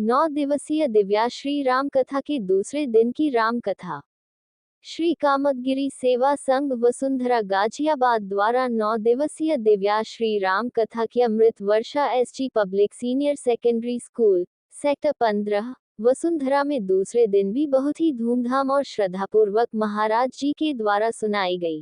9 दिवसीय दिव्या श्री राम कथा के दूसरे दिन की राम कथा। श्री कामदगिरी सेवा संघ वसुंधरा गाजियाबाद द्वारा 9 दिवसीय दिव्या श्री राम कथा की अमृत वर्षा SG public senior secondary school sector 15 Vasundhara में दूसरे दिन भी बहुत ही धूमधाम और श्रद्धापूर्वक महाराज जी के द्वारा सुनाई गई,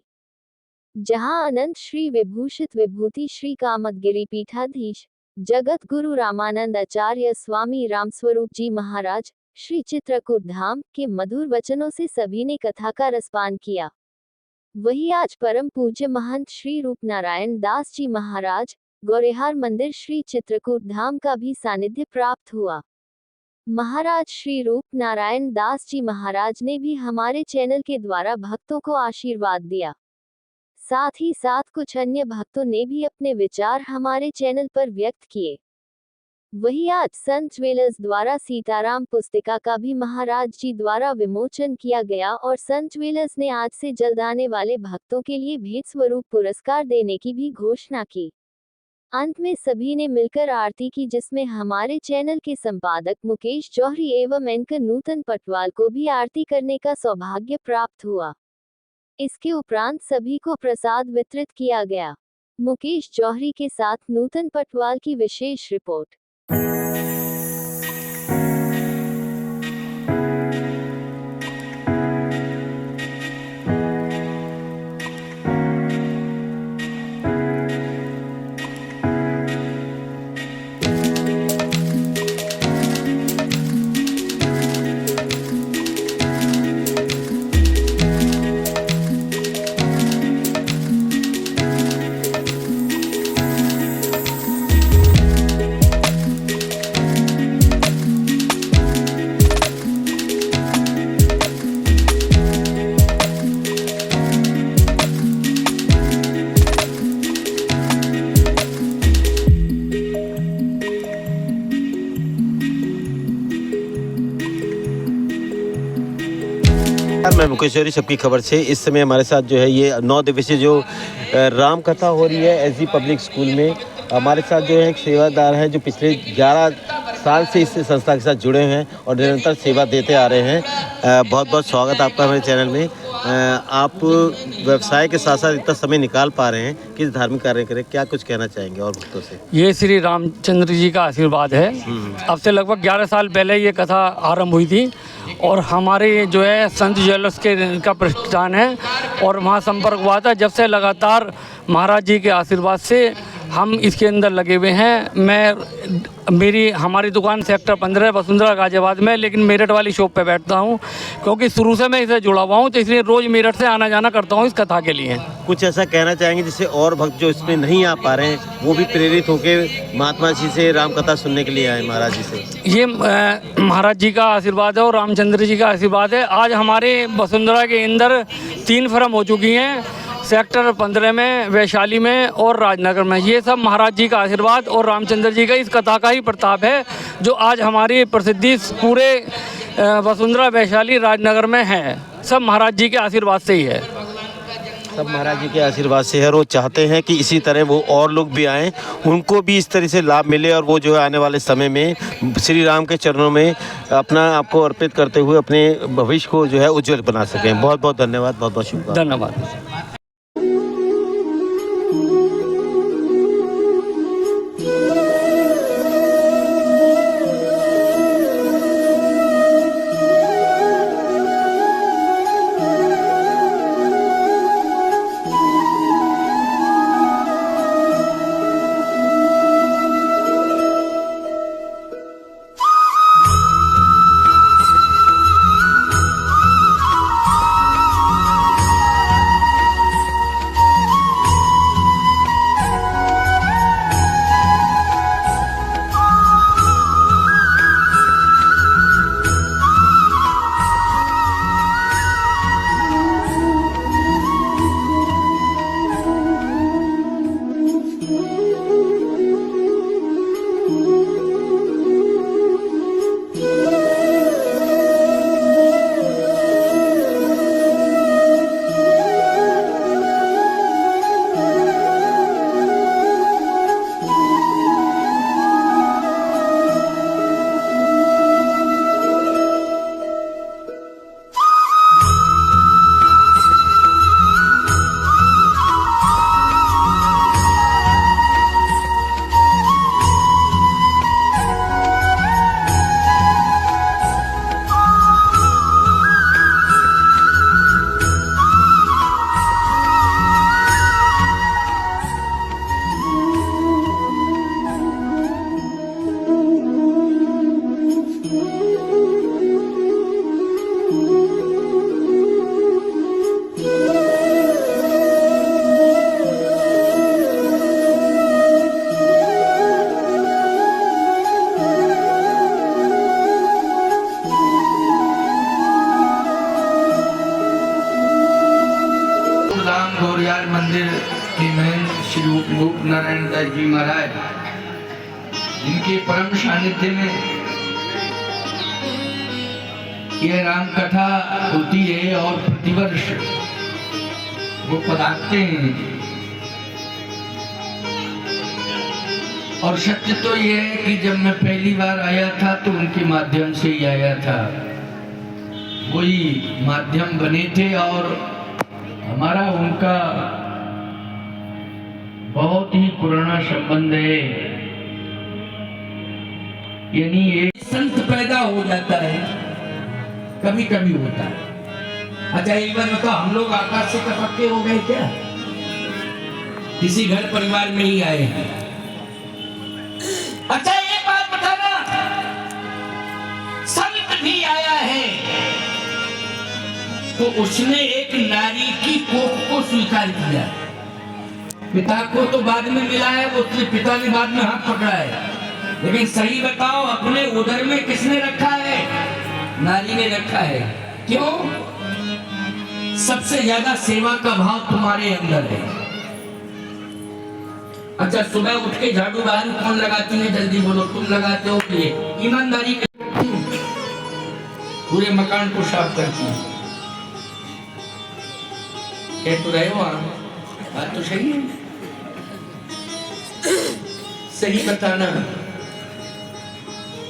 जहां अनंत श्री विभूषित विभूति श्री कामदगिरी पीठाधीश जगत गुरु रामानंद आचार्य स्वामी रामस्वरूप जी महाराज श्री चित्रकूट धाम के मधुर वचनों से सभी ने कथा का रसपान किया। वही आज परम पूज्य महंत श्री रूप नारायण दास जी महाराज गौरेहार मंदिर श्री चित्रकूट धाम का भी सानिध्य प्राप्त हुआ। महाराज श्री रूप नारायण दास जी महाराज ने भी हमारे चैनल के द्वारा भक्तों को आशीर्वाद दिया। साथ ही साथ कुछ अन्य भक्तों ने भी अपने विचार हमारे चैनल पर व्यक्त किए। वही आज संत ज्वेलर्स द्वारा सीताराम पुस्तिका का भी महाराज जी द्वारा विमोचन किया गया और संत ज्वेलर्स ने आज से जल्द आने वाले भक्तों के लिए भेंट स्वरूप पुरस्कार देने की भी घोषणा की। अंत में सभी ने मिलकर आरती की, जिसमें हमारे चैनल के संपादक मुकेश जौहरी एवं एंकर नूतन पटवाल को भी आरती करने का सौभाग्य प्राप्त हुआ। इसके उपरांत सभी को प्रसाद वितरित किया गया। मुकेश जौहरी के साथ नूतन पटवाल की विशेष रिपोर्ट। मैं मुकेश जौहरी, सबकी खबर से। इस समय हमारे साथ जो है ये 9 दिवसीय जो राम कथा हो रही है एसजी पब्लिक स्कूल में। हमारे साथ जो है एक सेवादार है जो पिछले 11 साल से इस संस्था के साथ जुड़े हैं और निरंतर सेवा देते आ रहे हैं। बहुत बहुत स्वागत आपका हमारे चैनल में। आप व्यवसाय के साथ साथ इतना समय निकाल पा रहे हैं, किस धार्मिक कार्य करें, क्या कुछ कहना चाहेंगे और भक्तों से? ये श्री रामचंद्र जी का आशीर्वाद है। अब से लगभग 11 साल पहले ये कथा आरंभ हुई थी और हमारे जो है संत ज्वेलर्स के का प्रतिष्ठान है और वहाँ संपर्क हुआ था। जब से लगातार महाराज जी के आशीर्वाद से हम इसके अंदर लगे हुए हैं। हमारी दुकान सेक्टर 15 वसुंधरा गाजियाबाद में, लेकिन मेरठ वाली शॉप पे बैठता हूँ क्योंकि शुरू से मैं इसे जुड़ा हुआ हूँ, तो इसलिए रोज़ मेरठ से आना जाना करता हूँ इस कथा के लिए। कुछ ऐसा कहना चाहेंगे जिससे और भक्त जो इसमें नहीं आ पा रहे हैं वो भी प्रेरित होकर महात्मा जी से राम कथा सुनने के लिए आए महाराज जी से? ये महाराज जी का आशीर्वाद है और रामचंद्र जी का आशीर्वाद है। आज हमारे वसुंधरा के अंदर 3 फर्म हो चुकी हैं, सेक्टर 15 में, वैशाली में और राजनगर में। ये सब महाराज जी का आशीर्वाद और रामचंद्र जी का इस कथा का ही प्रताप है जो आज हमारी प्रसिद्धि पूरे वसुंधरा, वैशाली, राजनगर में है। सब महाराज जी के आशीर्वाद से ही है। सब महाराज जी के आशीर्वाद से है और वो चाहते हैं कि इसी तरह वो और लोग भी आएँ, उनको भी इस तरह से लाभ मिले और वो जो है आने वाले समय में श्री राम के चरणों में अपना आपको अर्पित करते हुए अपने भविष्य को जो है उज्जवल बना सकें। बहुत बहुत धन्यवाद, बहुत बहुत शुक्रिया। धन्यवाद। महाराज, इनके परम सानिध्य में यह राम कथा होती है और प्रतिवर्ष वो पधारते हैं। और सत्य तो यह है कि जब मैं पहली बार आया था तो उनके माध्यम से ही आया था, वही माध्यम बने थे और हमारा उनका बहुत ही पुराना संबंध है। यानी एक संत पैदा हो जाता है, कभी कभी होता है। अच्छा एक बार बताओ, हम लोग आकाश से टपके हो गए क्या? किसी घर परिवार में ही आए हैं। अच्छा एक बात बताना, संत भी आया है तो उसने एक नारी की कोख को स्वीकार किया। पिता को तो बाद में मिला है, वो उसके पिता ने बाद में हाथ पकड़ा है, लेकिन सही बताओ अपने उदर में किसने रखा है? नारी ने रखा है। क्यों? सबसे ज्यादा सेवा का भाव तुम्हारे अंदर है। अच्छा सुबह उठ के झाड़ू बाहर कौन लगाती है? जल्दी बोलो, तुम लगाते हो कि ईमानदारी करती हो? पूरे मकान को साफ करती है। कह तो रहे हो आप, बात तो सही है, सही बताना।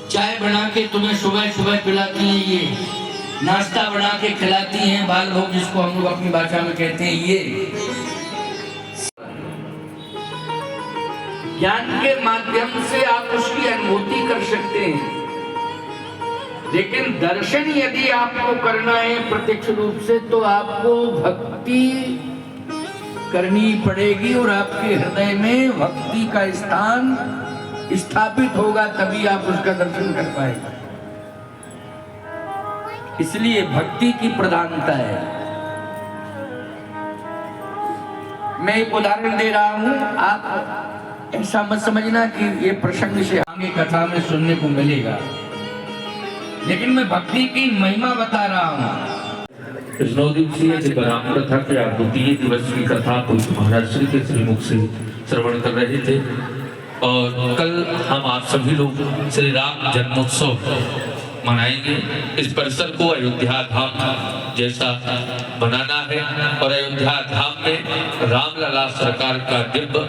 चाय बना के तुम्हें सुबह सुबह पिलाती हैं, ये नाश्ता बना के खिलाती हैं, बाल भोग जिसको हम लोग अपनी भाषा में कहते हैं, ये ज्ञान के माध्यम से आप उसकी अनुभूति कर सकते हैं। लेकिन दर्शन यदि आपको करना है प्रत्यक्ष रूप से तो आपको भक्ति करनी पड़ेगी और आपके हृदय में भक्ति का स्थान स्थापित होगा, तभी आप उसका दर्शन कर पाएंगे। इसलिए भक्ति की प्रधानता है। मैं एक उदाहरण दे रहा हूं, आप ऐसा मत समझना कि ये प्रसंग से आगे कथा में सुनने को मिलेगा, लेकिन मैं भक्ति की महिमा बता रहा हूँ। इस 9 दिवसीय राम कथा के आज 2 दिवस की कथा को महाराज श्री के श्रीमुख से श्रवण कर रहे थे। और कल हम आप सभी लोग श्री राम जन्मोत्सव मनाएंगे। इस परिसर को अयोध्या धाम जैसा बनाना है और अयोध्या धाम में रामलला सरकार का दिव्य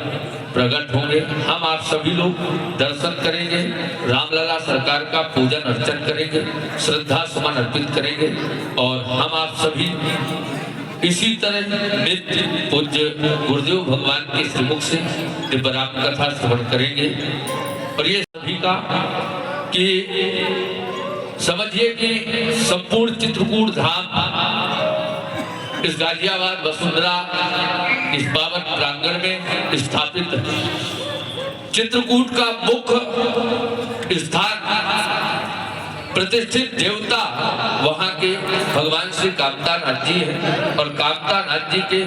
प्रकट होंगे। हम आप सभी लोग दर्शन करेंगे, रामलला सरकार का पूजन अर्चन करेंगे, श्रद्धा सुमन अर्पित करेंगे और हम आप सभी इसी तरह नित्य पूज्य गुरुदेव भगवान के श्रीमुख से दिव्य राम कथा श्रवण करेंगे। और ये सभी का कि समझिए कि संपूर्ण चित्रकूट धाम इस गाजियाबाद वसुंधरा इस पावन प्रांगण में स्थापित चित्रकूट का मुख्य स्थान प्रतिष्ठित देवता वहां के भगवान श्री कामतानाथ जी हैं और कामतानाथ जी के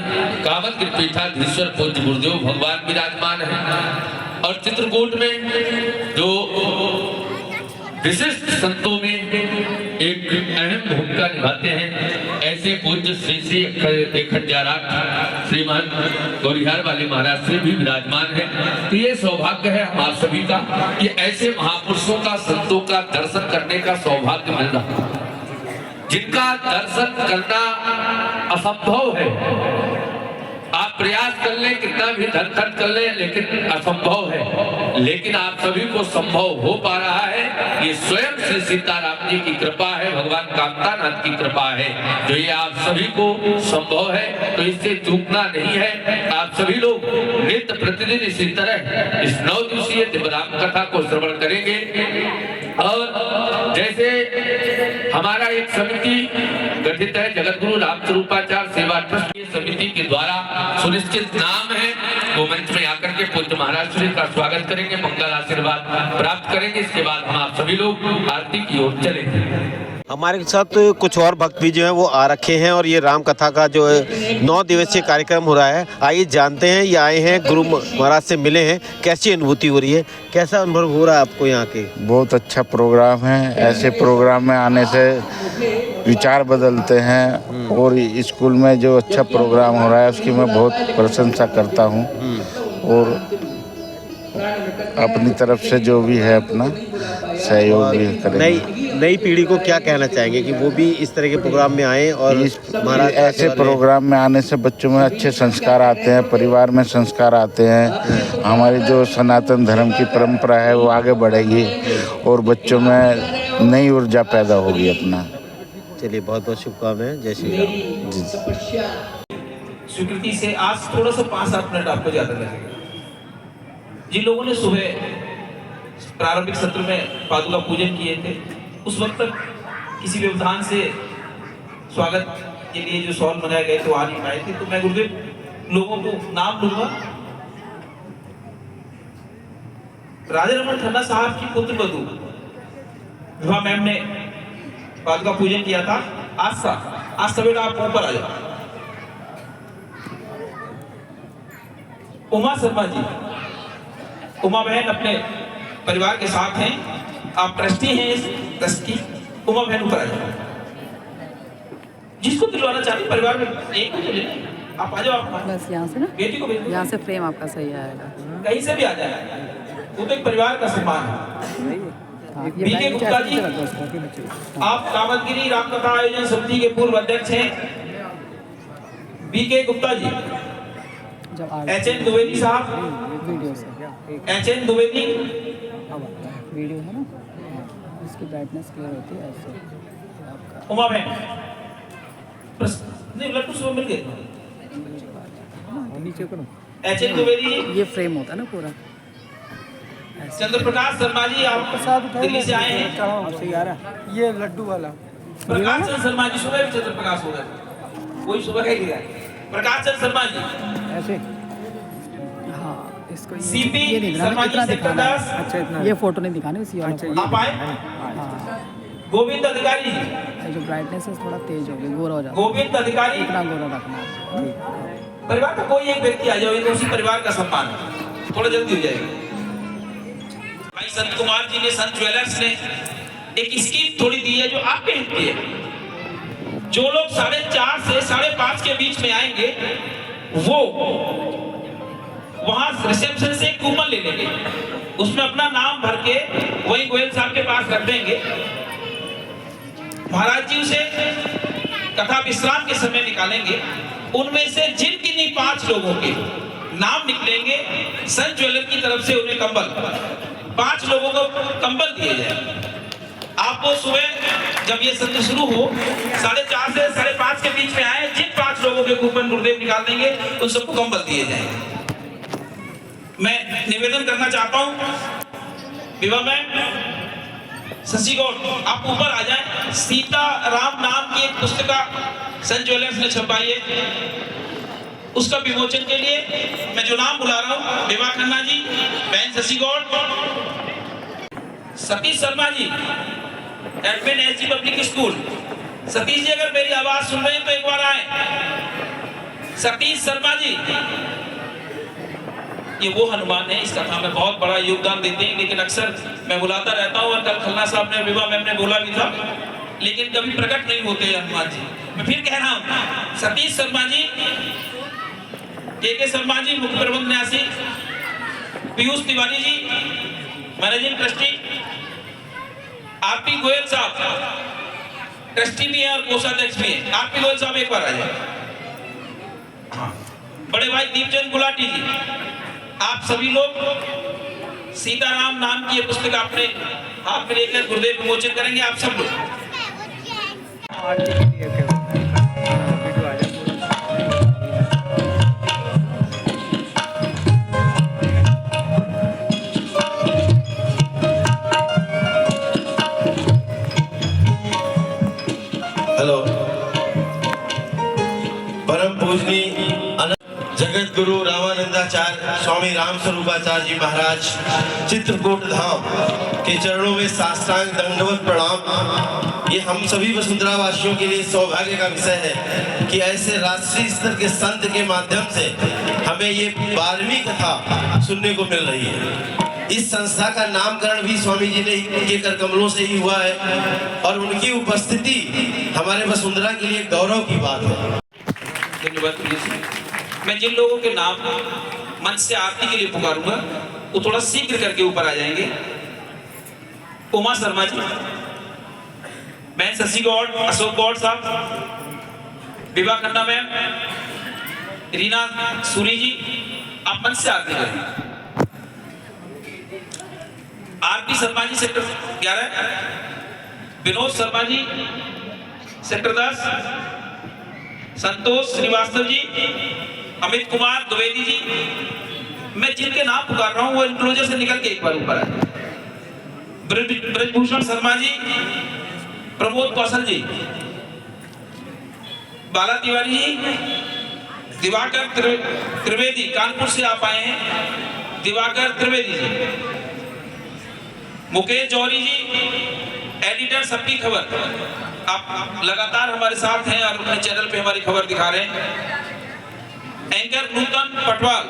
कामत पीठाधीश्वर पूज्य गुरुदेव भगवान विराजमान हैं। और चित्रकूट में जो विशिष्ट संतों में एक अहम भूमिका निभाते हैं, ऐसे पूज्य श्री श्री 1008 श्रीमान गौरिहार वाले महाराज श्री भी विराजमान है। तो ये सौभाग्य है हम आप सभी का कि ऐसे महापुरुषों का संतों का दर्शन करने का सौभाग्य मिल रहा है, जिनका दर्शन करना असंभव है। आप प्रयास कर ले, कितना भी धन खर्च कर ले, लेकिन असंभव है। लेकिन आप सभी को संभव हो पा रहा है, ये स्वयं श्री सीताराम जी की कृपा है, भगवान कामतानाथ की कृपा है, जो ये आप सभी को संभव है। तो इससे चूकना नहीं है। आप सभी लोग नित्य प्रतिदिन इसी तरह इस 9 दिवसीय दिव्य राम कथा को श्रवण करेंगे। और जैसे हमारा एक समिति गठित है, जगत गुरु रामस्वरूपाचार्य सेवा ट्रस्ट की समिति के द्वारा सुनिश्चित नाम है, वो मंच में आकर के पूज्य महाराज श्री का स्वागत करेंगे, मंगल आशीर्वाद प्राप्त करेंगे। इसके बाद हम आप सभी लोग आरती की ओर चलेंगे। हमारे साथ कुछ और भक्त भी जो है वो आ रखे हैं और ये राम कथा का जो है 9 दिवसीय कार्यक्रम हो रहा है। आइए जानते हैं, ये आए हैं गुरु महाराज से मिले हैं, कैसी अनुभूति हो रही है, कैसा अनुभव हो रहा है आपको यहाँ के? बहुत अच्छा प्रोग्राम है। ऐसे प्रोग्राम में आने से विचार बदलते हैं और स्कूल में जो अच्छा प्रोग्राम हो रहा है उसकी मैं बहुत प्रशंसा करता हूँ। और अपनी तरफ से जो भी है अपना सहयोग भी करेंगे। नई पीढ़ी को क्या कहना चाहेंगे कि वो भी इस तरह के प्रोग्राम में आए और महाराज ऐसे प्रोग्राम में आने से बच्चों में अच्छे संस्कार आते हैं, परिवार में संस्कार आते हैं, हमारी जो सनातन धर्म की परंपरा है वो आगे बढ़ेगी और बच्चों में नई ऊर्जा पैदा होगी अपना। चलिए, बहुत बहुत शुभकामनाएं। जय श्री राम। स्वीकृति से आज थोड़ा सा 5-7 मिनट आपको ज्यादा लगेगा। जिन लोगों ने सुबह प्रारंभिक सत्र में पादुका पूजन किए थे, उस वक्त तक किसी व्यवधान से स्वागत के लिए जो सॉल मनाए गए थे वो आ नहीं पाए थे, तो मैं गुरुदेव लोगों को नाम लूंगा। राजा रमन खन्ना साहब की पुत्र वधू विभा मैम ने पादुका पूजन किया था। आज सवेरा आप ऊपर आ जाओ। उमा शर्मा जी, उमा बहन अपने परिवार के साथ हैं, आप ट्रस्टी हैं इस ट्रस्ट की। उमा बहन ऊपर आ जाओ। जिसको दिलवाना चाहते परिवार में एक को ले, आप आ जाओ। आप बस यहाँ से ना, बेटी को भेज दो, यहाँ से फ्रेम आपका सही आएगा। कहीं से भी आ जाए, वो तो एक परिवार का सम्मान है। बीके गुप्ता जी, आप कामतगिरी रामकथा आयोजन समिति के पूर्व अध्यक्ष हैं। बीके गुप्ता जी, एचएन द्विवेदी साहब, वीडियो से एचएन द्विवेदी, वीडियो है ना, इसकी ब्राइटनेस क्लियर होती है ऐसे। उमा बहन, नहीं लड्डू सुबह मिल गए। नीचे करो। एचएन द्विवेदी, ये फ्रेम होता है ना पूरा। चंद्र प्रकाश शर्मा जी, आप दिल्ली से आए हैं। ये लड्डू वाला प्रकाश चंद्र शर्मा जी, सुबह भी चंद्र प्रकाश हो गए, कोई सुबह का ही लिया। प्रकाश चंद्र शर्मा जी ऐसे। हाँ, इसको सीपी ये नहीं शर्मा जी, इतना सेक्टर दिखाना 10। अच्छा, इतना ये फोटो नहीं दिखाने, इसी वाला फोटो। आप आए। हाँ, गोविंद अधिकारी, ये जो ब्राइटनेस है थोड़ा तेज हो गई, गोरा हो जाता गोविंद अधिकारी, है, इतना गोरा रखना है। परिवार का कोई एक व्यक्ति आ जाओ, ये तो उसी परिवार का सम्मान है, थोड़ा जल्दी हो जाएगा। भाई संत कुमार जी ने, संत ज्वेलर्स ने एक स्कीम थोड़ी दी है जो आपके हित की है। जो लोग 4:30 से 5:30 के बीच में आएंगे, वो वहां रिसेप्शन से एक कूपन ले लेंगे, उसमें अपना नाम भर के वही गोयल साहब के पास रख देंगे। महाराज जी उसे कथा विश्राम के समय निकालेंगे, उनमें से जिन किन्हीं 5 लोगों के नाम निकलेंगे, संत ज्वेलर की तरफ से उन्हें कंबल, 5 लोगों को कंबल दिए जाए। आपको सुबह जब ये सत्र शुरू हो 4:30 से 5:30 के बीच में आए, जिन 5 लोगों के कूपन गुरुदेव निकाल देंगे, उन सबको कंबल दिए जाएंगे। मैं निवेदन करना चाहता हूं, विवाह में शशि गौड़, आप ऊपर आ जाएं। सीता राम नाम की एक पुस्तिका संत ज्वेलर्स ने छपाई है, उसका विमोचन के लिए मैं जो नाम बुला रहा हूं, विवाह खन्ना जी, बहन Shashi Gaur, Satish Sharma ji, admin SG public school. Satish ji अगर मेरी आवाज सुन रहे हैं तो एक बार आए। सतीश शर्मा जी, ये वो हनुमान है, इस कथा में बहुत बड़ा योगदान देते हैं, लेकिन अक्सर मैं बुलाता रहता हूँ, और कल खन्ना साहब ने, विवाह मैम ने बोला भी था, लेकिन कभी प्रकट नहीं होते हनुमान जी। मैं फिर कह रहा हूँ, सतीश शर्मा जी, के शर्मा जी, मुख्य प्रबंध न्यासी, Piyush Tiwari ji, managing trustee, RP Goyal साहब ट्रस्टी भी है और कोषाध्यक्ष भी है। आरपी गोयल साहब एक बार आ जाए। हाँ, बड़े भाई दीपचंद गुलाटी जी, आप सभी लोग सीताराम नाम की ये पुस्तक अपने हाथ में लेकर गुरुदेव विमोचन करेंगे। आप सब लोग हेलो, परम पूजनी जगत गुरु रामानंदाचार्य स्वामी राम स्वरूपाचार्य जी महाराज चित्रकूट धाम के चरणों में साष्टांग दंडवत प्रणाम। ये हम सभी वसुंधरा वासियों के लिए सौभाग्य का विषय है कि ऐसे राष्ट्रीय स्तर के संत के माध्यम से हमें ये 12वीं कथा सुनने को मिल रही है। इस संस्था का नामकरण भी स्वामी जी ने के कर कमलों से ही हुआ है और उनकी उपस्थिति हमारे वसुंधरा के लिए गौरव की बात है। धन्यवाद। मैं जिन लोगों के नाम मंच से आरती के लिए पुकारूंगा, वो थोड़ा शीघ्र करके ऊपर आ जाएंगे। उमा शर्मा जी, बहन शशि गौड़, अशोक गौड़ साहब, विवाह खन्ना मैम, रीना सूरी जी, आप मंच से आरती करें। आरती शर्मा जी सेक्टर 11, विनोद शर्मा जी सेक्टर 10, संतोष श्रीवास्तव जी, अमित कुमार द्विवेदी जी। मैं जिनके नाम पुकार रहा हूं वो इनक्लोजर से निकल के एक बार ऊपर आए। ब्रजभूषण शर्मा जी, प्रमोद कौशल जी, बाला तिवारी जी, दिवाकर त्रिवेदी, कानपुर से आप आए हैं, दिवाकर त्रिवेदी जी, मुकेश जौहरी जी, एडिटर सबकी खबर, आप लगातार हमारे साथ हैं और अपने चैनल पे हमारी खबर दिखा रहे हैं। एंकर नूतन पटवाल,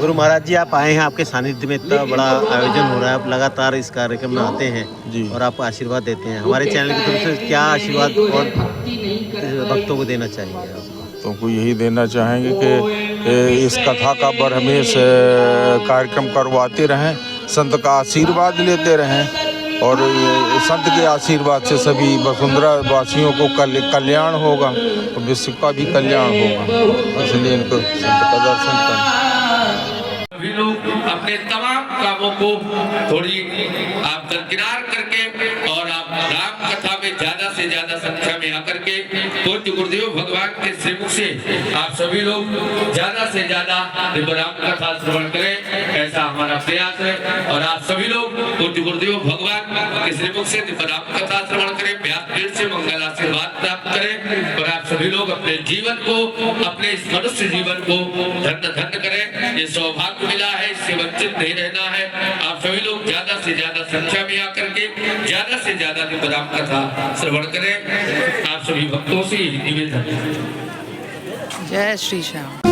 गुरु महाराज जी, आप आए हैं, आपके सानिध्य में इतना बड़ा आयोजन हो रहा है, आप लगातार इस कार्यक्रम में आते हैं जी। और आप आशीर्वाद देते हैं। हमारे चैनल की तरफ से क्या आशीर्वाद और भक्तों को देना चाहेंगे आप? तुमको यही देना चाहेंगे कि इस कथा का बरहमेश कार्यक्रम करवाते रहें, संत का आशीर्वाद लेते रहें और संत के आशीर्वाद से सभी वसुंधरा वासियों को कल्याण होगा और विश्व का भी कल्याण होगा। इसलिए इनको संत का दर्शन करें। सभी लोग अपने तमाम कामों को थोड़ी आप दरकिनार करके और आप राम कथा में ज्यादा से ज्यादा संख्या में आकर के पूज्य गुरुदेव भगवान के श्रीमुख से आप सभी लोग ज्यादा से ज्यादा राम कथा श्रवण करें, ऐसा हमारा प्रयास है। और आप सभी लोग पूज्य गुरुदेव भगवान के श्रीमुख से राम कथा श्रवण करें, व्यासपीठ से मंगल आशीर्वाद प्राप्त करें और आप सभी लोग अपने जीवन को, अपने इस मनुष्य जीवन को धन्य धन्य करें। ये सौभाग्य मिला है, इससे वंचित नहीं रहना है। आप सभी लोग ज्यादा से ज्यादा संख्या में आकर के ज्यादा से ज्यादा राम कथा श्रवण करें। आप सभी भक्तों से निवेदन। जय श्री श्याम।